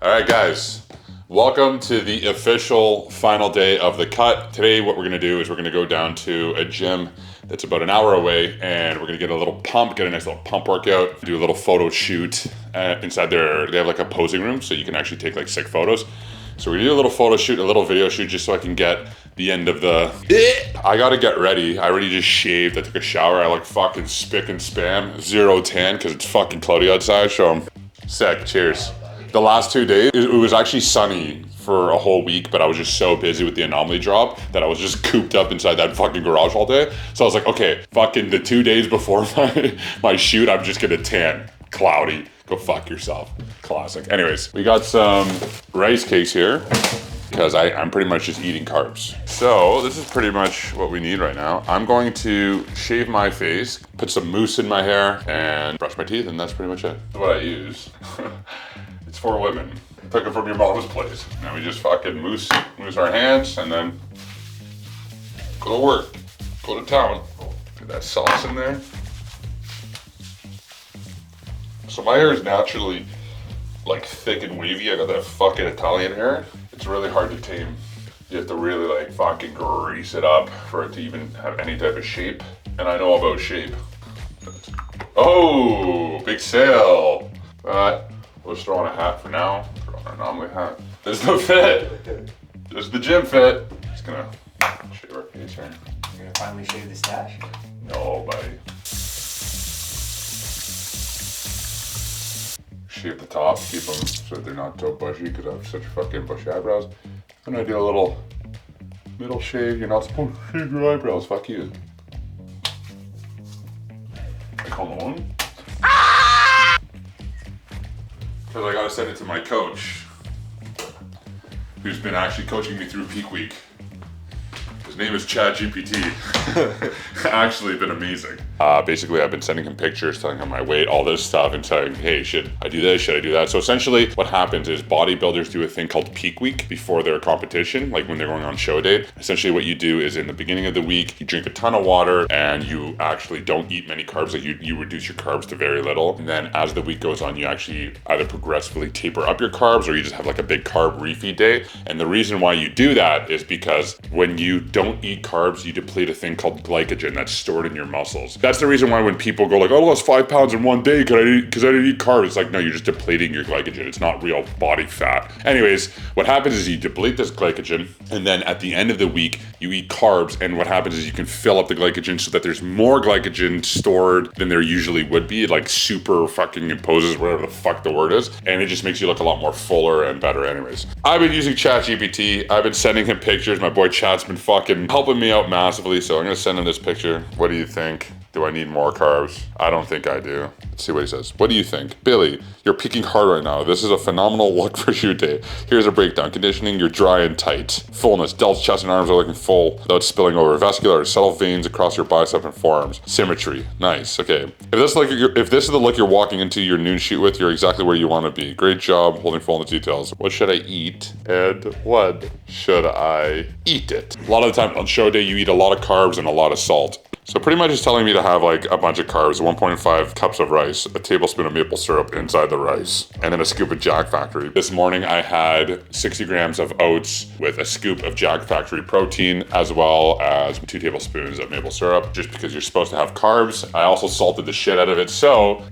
All right, guys, welcome to the official final day of the cut. Today, what we're gonna do is we're gonna go down to a gym that's about an hour away, and we're gonna get a little pump, get a nice little pump workout, do a little photo shoot inside there. They have like a posing room, so you can actually take like sick photos. So we're gonna do a little photo shoot, a little video shoot, just so I can get the end of the... I gotta get ready. I already just shaved, I took a shower, I like fucking spick and spam, 0 tan, because it's fucking cloudy outside, so I'm sick, cheers. The last 2 days, it was actually sunny for a whole week, but I was just so busy with the anomaly drop that I was just cooped up inside that fucking garage all day. So I was like, okay, fucking the 2 days before my shoot, I'm just gonna tan, cloudy. Go fuck yourself. Classic. Anyways, we got some rice cakes here because I'm pretty much just eating carbs. So this is pretty much what we need right now. I'm going to shave my face, put some mousse in my hair, and brush my teeth, and that's pretty much it. That's what I use. It's for women. Took it from your mom's place. Now we just fucking mousse our hands, and then go to work, go to town. Get that sauce in there. So my hair is naturally like thick and wavy. I got that fucking Italian hair. It's really hard to tame. You have to really like fucking grease it up for it to even have any type of shape. And I know about shape. Oh, big sale. But we'll just throw on a hat for now. Throw on an anomaly hat. There's the fit. There's the gym fit. Just gonna shave our face here. You're gonna finally shave the stash? No, buddy. Shave the top, keep them so that they're not so bushy because I have such fucking bushy eyebrows. And I do a little middle shave. You're not supposed to shave your eyebrows. Fuck you. Like alone? Because I gotta send it to my coach, who's been actually coaching me through peak week. His name is ChatGPT. Actually been amazing. Basically, I've been sending him pictures, telling him my weight, all this stuff, and saying, hey, should I do this? Should I do that? So essentially what happens is bodybuilders do a thing called peak week before their competition, like when they're going on show date. Essentially what you do is in the beginning of the week, you drink a ton of water and you actually don't eat many carbs. Like you reduce your carbs to very little. And then as the week goes on, you actually either progressively taper up your carbs or you just have like a big carb refeed day. And the reason why you do that is because when you don't eat carbs, you deplete a thing called glycogen that's stored in your muscles. That's the reason why when people go like, oh, I lost 5 pounds in 1 day because I didn't eat carbs. It's like, no, you're just depleting your glycogen. It's not real body fat. Anyways, what happens is you deplete this glycogen, and then at the end of the week, you eat carbs, and what happens is you can fill up the glycogen so that there's more glycogen stored than there usually would be. It like super fucking imposes whatever the fuck the word is, and it just makes you look a lot more fuller and better anyways. I've been using ChatGPT. I've been sending him pictures. My boy Chat's been fucking helping me out massively, so I'm gonna send him this picture. What do you think? Do I need more carbs? I don't think I do. Let's see what he says. What do you think? Billy, you're peaking hard right now. This is a phenomenal look for shoot day. Here's a breakdown. Conditioning, you're dry and tight. Fullness, delts, chest, and arms are looking full without spilling over. Vascular, subtle veins across your bicep and forearms. Symmetry, nice, okay. If this is the look you're walking into your noon shoot with, you're exactly where you want to be. Great job holding full in the details. What should I eat? And what should I eat it? A lot of the time on show day, you eat a lot of carbs and a lot of salt. So pretty much it's telling me to have like a bunch of carbs, 1.5 cups of rice, a tablespoon of maple syrup inside the rice, and then a scoop of Jack Factory. This morning I had 60 grams of oats with a scoop of Jack Factory protein, as well as 2 tablespoons of maple syrup, just because you're supposed to have carbs. I also salted the shit out of it, so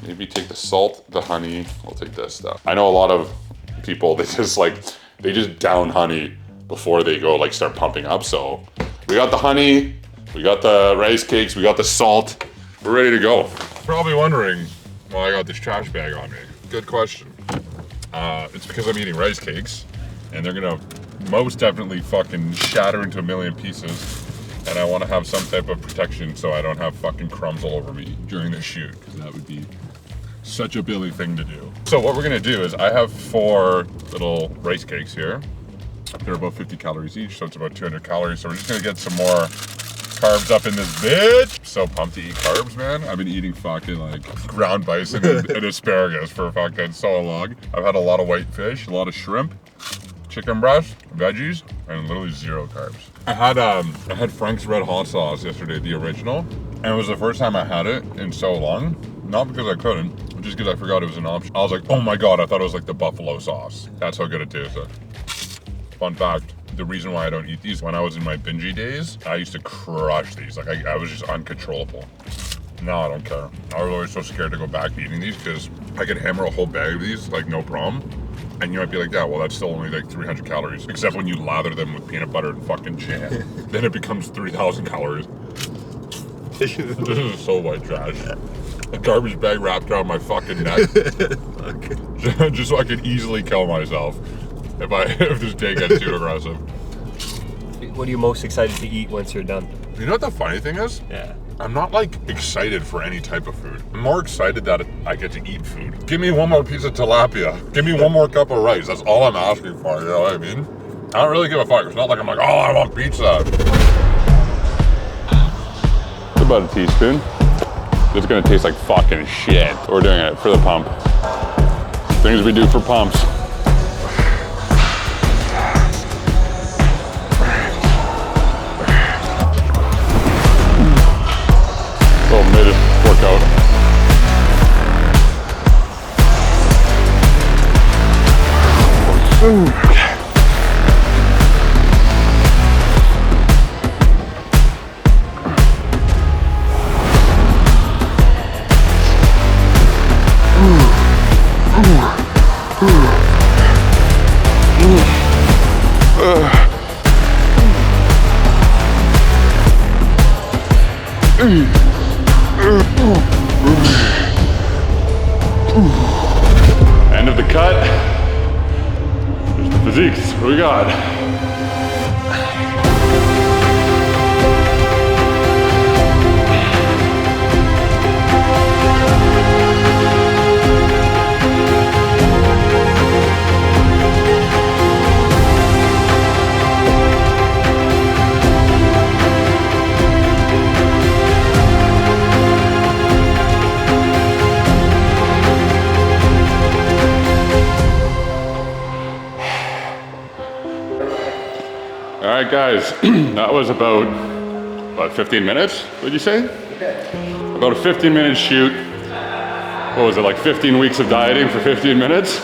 maybe take the salt, the honey, we'll take this stuff. I know a lot of people, they just down honey before they go like start pumping up, so we got the honey, we got the rice cakes, we got the salt. We're ready to go. Probably wondering why I got this trash bag on me. Good question. It's because I'm eating rice cakes and they're gonna most definitely fucking shatter into a million pieces. And I wanna have some type of protection so I don't have fucking crumbs all over me during the shoot, because that would be such a Billy thing to do. So what we're gonna do is I have 4 little rice cakes here. They're about 50 calories each, so it's about 200 calories. So we're just gonna get some more carbs up in this bitch. So pumped to eat carbs, man. I've been eating fucking like ground bison and asparagus for fucking so long. I've had a lot of white fish, a lot of shrimp, chicken breast, veggies, and literally 0 carbs. I had Frank's Red Hot Sauce yesterday, the original, and it was the first time I had it in so long. Not because I couldn't, just because I forgot it was an option. I was like, oh my God, I thought it was like the buffalo sauce. That's how good it tasted. Fun fact, the reason why I don't eat these, when I was in my bingey days, I used to crush these. Like I was just uncontrollable. No, I don't care. I was always so scared to go back to eating these because I could hammer a whole bag of these, like no problem. And you might be like, yeah, well, that's still only like 300 calories. Except when you lather them with peanut butter and fucking jam. Then it becomes 3,000 calories. This is so white trash. A garbage bag wrapped around my fucking neck. Okay. Just so I could easily kill myself if this day gets too aggressive. What are you most excited to eat once you're done? You know what the funny thing is? Yeah. I'm not like excited for any type of food. I'm more excited that I get to eat food. Give me one more piece of tilapia. Give me one more cup of rice. That's all I'm asking for, you know what I mean? I don't really give a fuck. It's not like I'm like, oh, I want pizza. It's about a teaspoon. It's gonna taste like fucking shit. We're doing it for the pump. Things we do for pumps. So made it work out. End of the cut. There's the physiques. What do we got? All right, guys, that was about 15 minutes, what'd you say? Okay. About a 15-minute shoot. What was it, like 15 weeks of dieting for 15 minutes?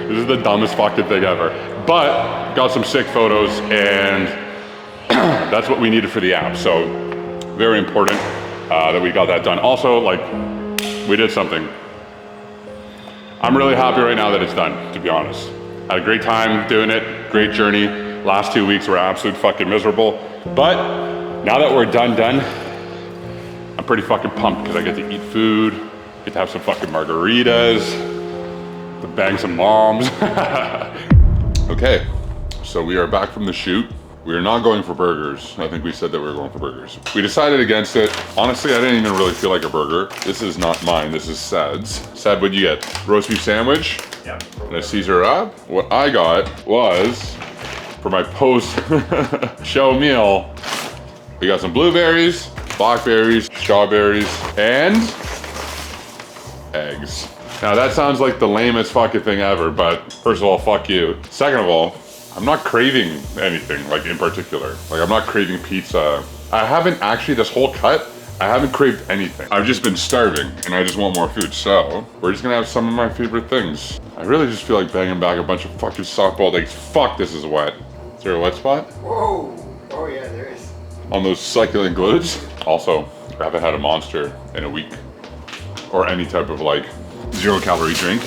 This is the dumbest fucking thing ever. But, got some sick photos, and that's what we needed for the app. So, very important that we got that done. Also, like, we did something. I'm really happy right now that it's done, to be honest. Had a great time doing it, great journey. Last 2 weeks were absolute fucking miserable. But now that we're done, I'm pretty fucking pumped because I get to eat food, get to have some fucking margaritas, to bang some moms. Okay, so we are back from the shoot. We are not going for burgers. I think we said that we were going for burgers. We decided against it. Honestly, I didn't even really feel like a burger. This is not mine, this is Sad's. Sad, what'd you get? Roast beef sandwich? Yeah. And a Caesar wrap. What I got was, for my post-show meal, we got some blueberries, blackberries, strawberries, and eggs. Now that sounds like the lamest fucking thing ever, but first of all, fuck you. Second of all, I'm not craving anything, like in particular. Like I'm not craving pizza. I haven't actually, this whole cut, I haven't craved anything. I've just been starving and I just want more food. So we're just gonna have some of my favorite things. I really just feel like banging back a bunch of fucking softball eggs. Fuck, this is wet. Is there a wet spot? Whoa. Oh yeah, there is. On those succulent glutes. Also, I haven't had a Monster in a week or any type of like 0-calorie drink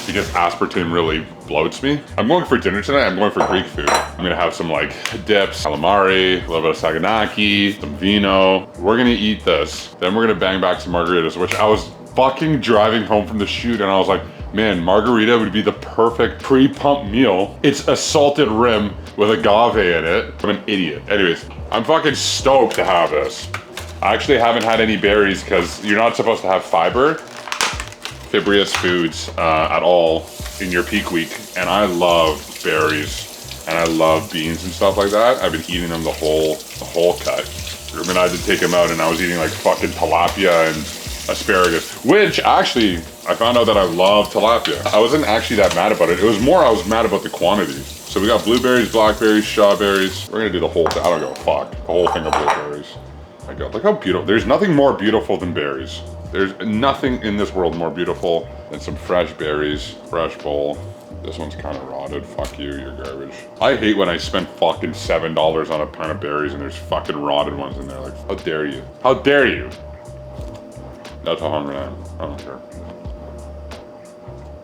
because aspartame really bloats me. I'm going for dinner tonight. I'm going for Greek food. I'm gonna have some like dips, calamari, a little bit of saganaki, some vino. We're gonna eat this. Then we're gonna bang back some margaritas, which I was fucking driving home from the shoot and I was like, man, margarita would be the perfect pre-pump meal. It's a salted rim with agave in it. I'm an idiot. Anyways, I'm fucking stoked to have this. I actually haven't had any berries because you're not supposed to have fibrous foods at all in your peak week. And I love berries and I love beans and stuff like that. I've been eating them the whole cut. Ruben and I had to take them out and I was eating like fucking tilapia and asparagus, which actually, I found out that I love tilapia. I wasn't actually that mad about it. It was more I was mad about the quantity. So we got blueberries, blackberries, strawberries. We're gonna do the whole thing. I don't give a fuck. The whole thing of blueberries. My God, look how beautiful. There's nothing more beautiful than berries. There's nothing in this world more beautiful than some fresh berries, fresh bowl. This one's kind of rotted. Fuck you, you're garbage. I hate when I spend fucking $7 on a pound of berries and there's fucking rotted ones in there. Like, how dare you? How dare you? That's how hungry I am. I don't care.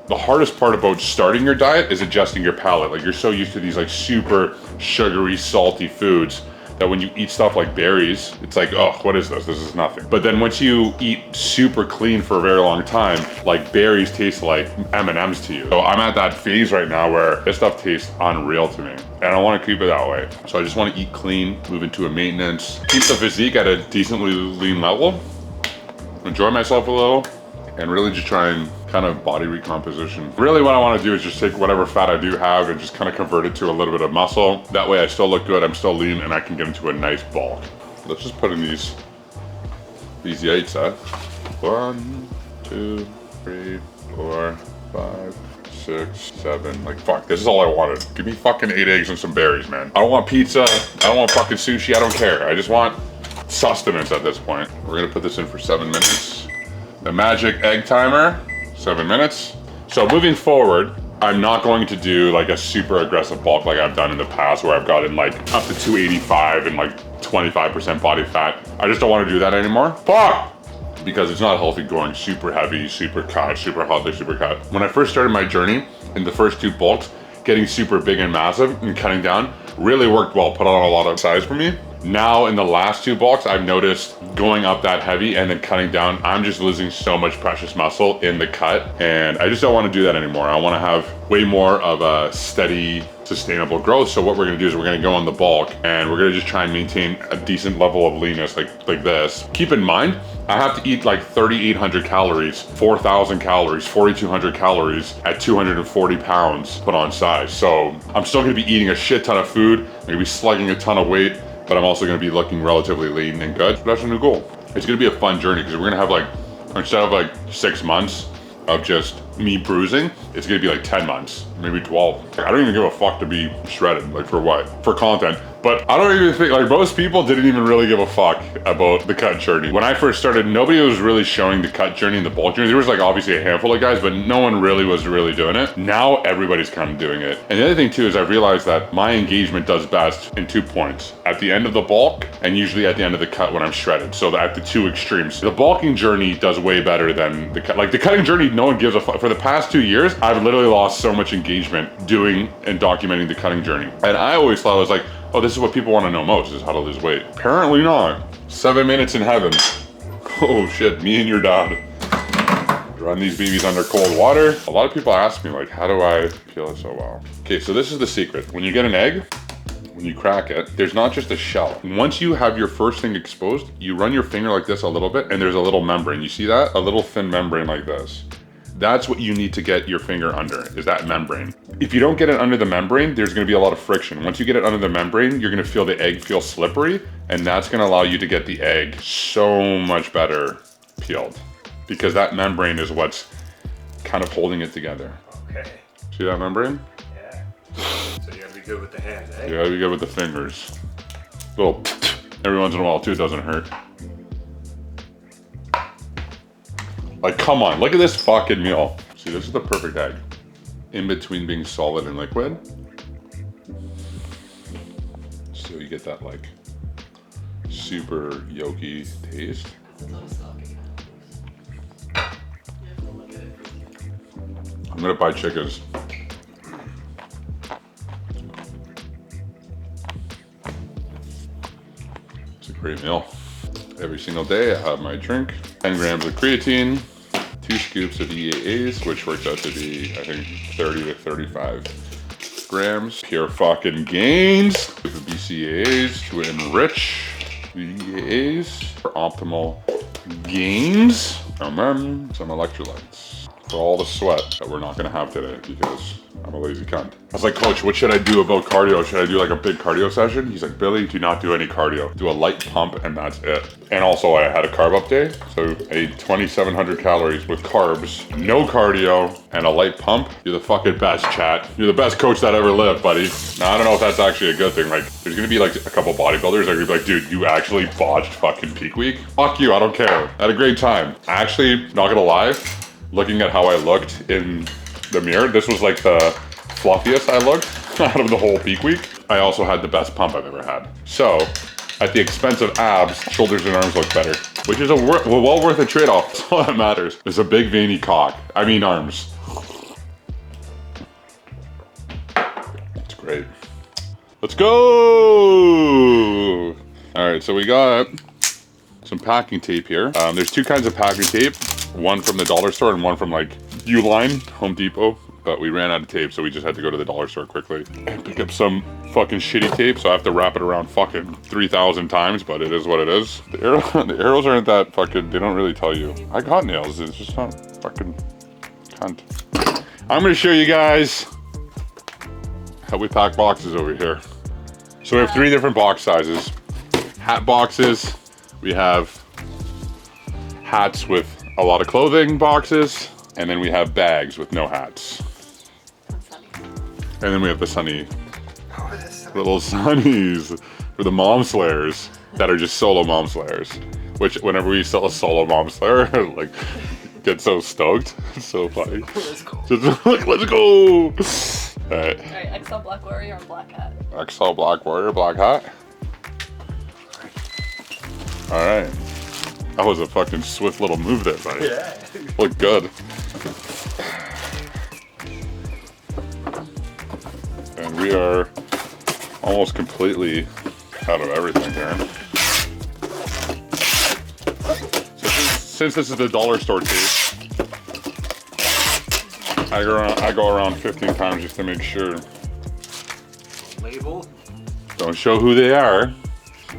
The hardest part about starting your diet is adjusting your palate. Like, you're so used to these like super sugary, salty foods that when you eat stuff like berries, it's like, oh, what is this? This is nothing. But then once you eat super clean for a very long time, like berries taste like M&Ms to you. So I'm at that phase right now where this stuff tastes unreal to me. And I wanna keep it that way. So I just wanna eat clean, move into a maintenance, keep the physique at a decently lean level, enjoy myself a little, and really just try and kind of body recomposition. Really what I want to do is just take whatever fat I do have and just kind of convert it to a little bit of muscle. That way I still look good, I'm still lean, and I can get into a nice bulk. Let's just put in these eights, huh? 1, 2, 3, 4, 5, 6, 7. Like, fuck, this is all I wanted. Give me fucking 8 eggs and some berries, man. I don't want pizza, I don't want fucking sushi, I don't care. I just want sustenance at this point. We're gonna put this in for 7 minutes. The magic egg timer, 7 minutes. So moving forward, I'm not going to do like a super aggressive bulk like I've done in the past where I've gotten like up to 285 and like 25% body fat. I just don't want to do that anymore. Fuck! Because it's not healthy going super heavy, super cut, super healthy, super cut. When I first started my journey in the first 2 bulks, getting super big and massive and cutting down really worked well, put on a lot of size for me. Now in the last 2 bulks, I've noticed going up that heavy and then cutting down, I'm just losing so much precious muscle in the cut. And I just don't want to do that anymore. I want to have way more of a steady, sustainable growth. So what we're going to do is we're going to go on the bulk and we're going to just try and maintain a decent level of leanness like this. Keep in mind, I have to eat like 3,800 calories, 4,000 calories, 4,200 calories at 240 pounds put on size. So I'm still going to be eating a shit ton of food, maybe slugging a ton of weight, but I'm also gonna be looking relatively lean and good. So that's a new goal. It's gonna be a fun journey because we're gonna have like, instead of like 6 months of just me bruising, it's gonna be like 10 months, maybe 12. Like, I don't even give a fuck to be shredded, like for what? For content. But I don't even think, like most people didn't even really give a fuck about the cut journey. When I first started, nobody was really showing the cut journey and the bulk journey. There was like obviously a handful of guys, but no one really was doing it. Now everybody's kind of doing it. And the other thing too is I've realized that my engagement does best in 2 points. At the end of the bulk and usually at the end of the cut when I'm shredded. So at the 2 extremes. The bulking journey does way better than the cut. Like the cutting journey, no one gives a fuck. For the past 2 years, I've literally lost so much engagement doing and documenting the cutting journey. And I always thought I was like, oh, this is what people want to know most, is how to lose weight. Apparently not. 7 minutes in heaven. Oh shit, me and your dad. Run these babies under cold water. A lot of people ask me like, how do I peel it so well? Okay, so this is the secret. When you get an egg, when you crack it, there's not just a shell. Once you have your first thing exposed, you run your finger like this a little bit and there's a little membrane. You see that? A little thin membrane like this. That's what you need to get your finger under, is that membrane. If you don't get it under the membrane, there's gonna be a lot of friction. Once you get it under the membrane, you're gonna feel the egg feel slippery, and that's gonna allow you to get the egg so much better peeled, because that membrane is what's kind of holding it together. Okay. See that membrane? Yeah. So you gotta be good with the hands, eh? You gotta be good with the fingers. Little every once in a while too, it doesn't hurt. Like, come on, look at this fucking meal. See, this is the perfect egg. In between being solid and liquid. So you get that like super yolky taste. I'm gonna buy chickens. It's a great meal. Every single day I have my drink. 10 grams of creatine, 2 scoops of EAAs, which works out to be, I think, 30 to 35 grams. Pure fucking gains with the BCAAs to enrich the EAAs for optimal gains. And then some electrolytes. for all the sweat that we're not gonna have today because I'm a lazy cunt. I was like, Coach, what should I do about cardio? Should I do like a big cardio session? He's like, Billy, do not do any cardio. Do a light pump and that's it. And also I had a carb up day. So I ate 2,700 calories with carbs, no cardio, and a light pump. You're the fucking best, chat. You're the best coach that ever lived, buddy. Now, I don't know if that's actually a good thing. Like, there's gonna be like a couple bodybuilders that are gonna be like, dude, you actually botched fucking peak week? Fuck you, I don't care. I had a great time. Actually, not gonna lie, looking at how I looked in the mirror, this was like the fluffiest I looked out of the whole peak week. I also had the best pump I've ever had. So, at the expense of abs, shoulders and arms look better, which is well worth a trade-off. That's all that matters. It's a big veiny cock. I mean arms. It's great. Let's go! All right, so we got some packing tape here. There's two kinds of packing tape. One from the dollar store and one from like Uline, Home Depot. But we ran out of tape, so we just had to go to the dollar store quickly and pick up some fucking shitty tape. So I have to wrap it around fucking 3,000 times, but it is what it is. The arrows aren't that fucking, they don't really tell you. I got nails, it's just not fucking cunt. I'm gonna show you guys how we pack boxes over here. So we have 3 different box sizes. Hat boxes, we have hats with a lot of clothing boxes, and then we have bags with no hats. And then we have the sunny, little sunnies for the mom slayers that are just solo mom slayers. Which whenever we sell a solo mom slayer, like get so stoked. It's so funny. Let's go. Just like, let's go. Alright. Alright, XL Black Warrior and Black Hat. XL Black Warrior, Black Hat. Alright. That was a fucking swift little move there, buddy. Yeah. Looked good. And we are almost completely out of everything here. So since this is the dollar store tape, I go around 15 times just to make sure. Label. Don't show who they are.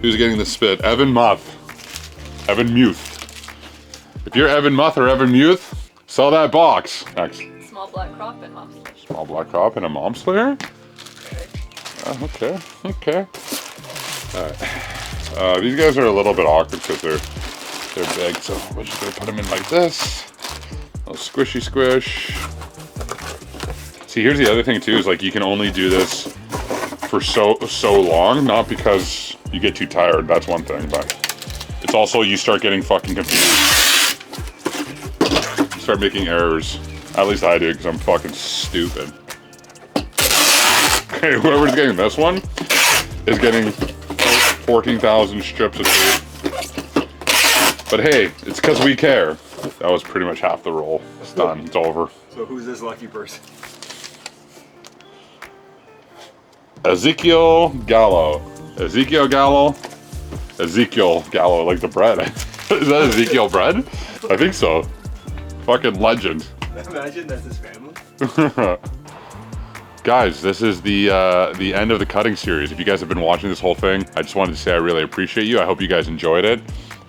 Who's getting the spit? Evan Muth. Evan Muth. If you're Evan Muth or Evan Muth, sell that box. Next. Small black crop and mom slayer. Small black crop and a mom slayer? Okay. Alright. These guys are a little bit awkward because they're big, so we're just gonna put them in like this. A little squishy squish. See, here's the other thing too, is like you can only do this for so long, not because you get too tired, that's one thing, but it's also you start getting fucking confused. You start making errors. At least I do, because I'm fucking stupid. Okay, whoever's getting this one is getting 14,000 strips of tape. But hey, it's because we care. That was pretty much half the roll. It's done, it's over. So who's this lucky person? Ezekiel Gallo, like the bread. Is that Ezekiel bread? I think so. Fucking legend. Imagine that's his family. Guys, this is the end of the cutting series. If you guys have been watching this whole thing, I just wanted to say I really appreciate you. I hope you guys enjoyed it.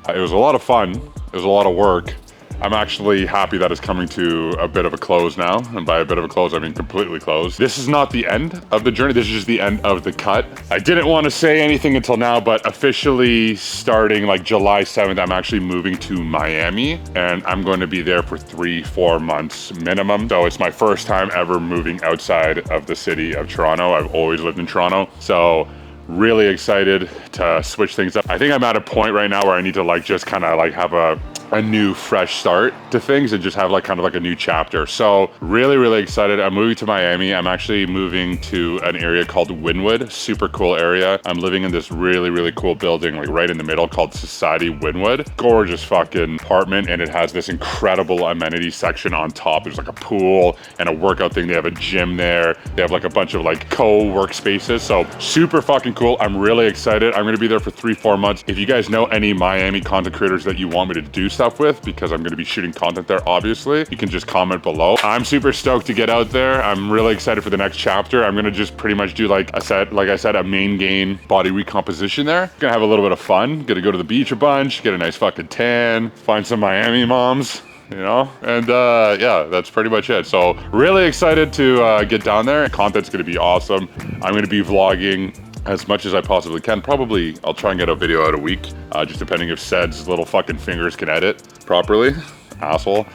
It was a lot of fun. It was a lot of work. I'm actually happy that it's coming to a bit of a close now. And by a bit of a close, I mean completely closed. This is not the end of the journey. This is just the end of the cut. I didn't want to say anything until now, but officially starting like July 7th, I'm actually moving to Miami and I'm going to be there for 3-4 months minimum. So it's my first time ever moving outside of the city of Toronto. I've always lived in Toronto. So really excited to switch things up. I think I'm at a point right now where I need to like just kind of like have a new fresh start to things and just have like kind of like a new chapter. So really excited. I'm moving to Miami. I'm actually moving to an area called Wynwood, super cool area. I'm living in this really cool building like right in the middle called Society Wynwood. Gorgeous fucking apartment, and it has this incredible amenity section on top. There's like a pool and a workout thing. They have a gym there. They have like a bunch of like co-workspaces. So super fucking cool. I'm really excited. I'm gonna be there for 3-4 months. If you guys know any Miami content creators that you want me to do stuff with, because I'm gonna be shooting content there, obviously, you can just comment below. I'm super stoked to get out there. I'm really excited for the next chapter. I'm gonna just pretty much do like I said, a main gain body recomposition there. Gonna have a little bit of fun. Gonna go to the beach a bunch, get a nice fucking tan, find some Miami moms, you know? And yeah, that's pretty much it. So really excited to get down there. Content's gonna be awesome. I'm gonna be vlogging as much as I possibly can. Probably I'll try and get a video out a week, just depending if Sed's little fucking fingers can edit properly. Asshole.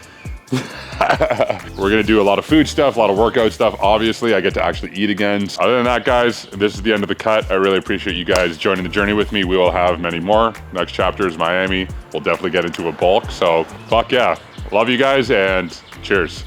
We're gonna do a lot of food stuff, a lot of workout stuff. Obviously, I get to actually eat again. Other than that, guys, this is the end of the cut. I really appreciate you guys joining the journey with me. We will have many more. Next chapter is Miami. We'll definitely get into a bulk. So fuck yeah. Love you guys and cheers.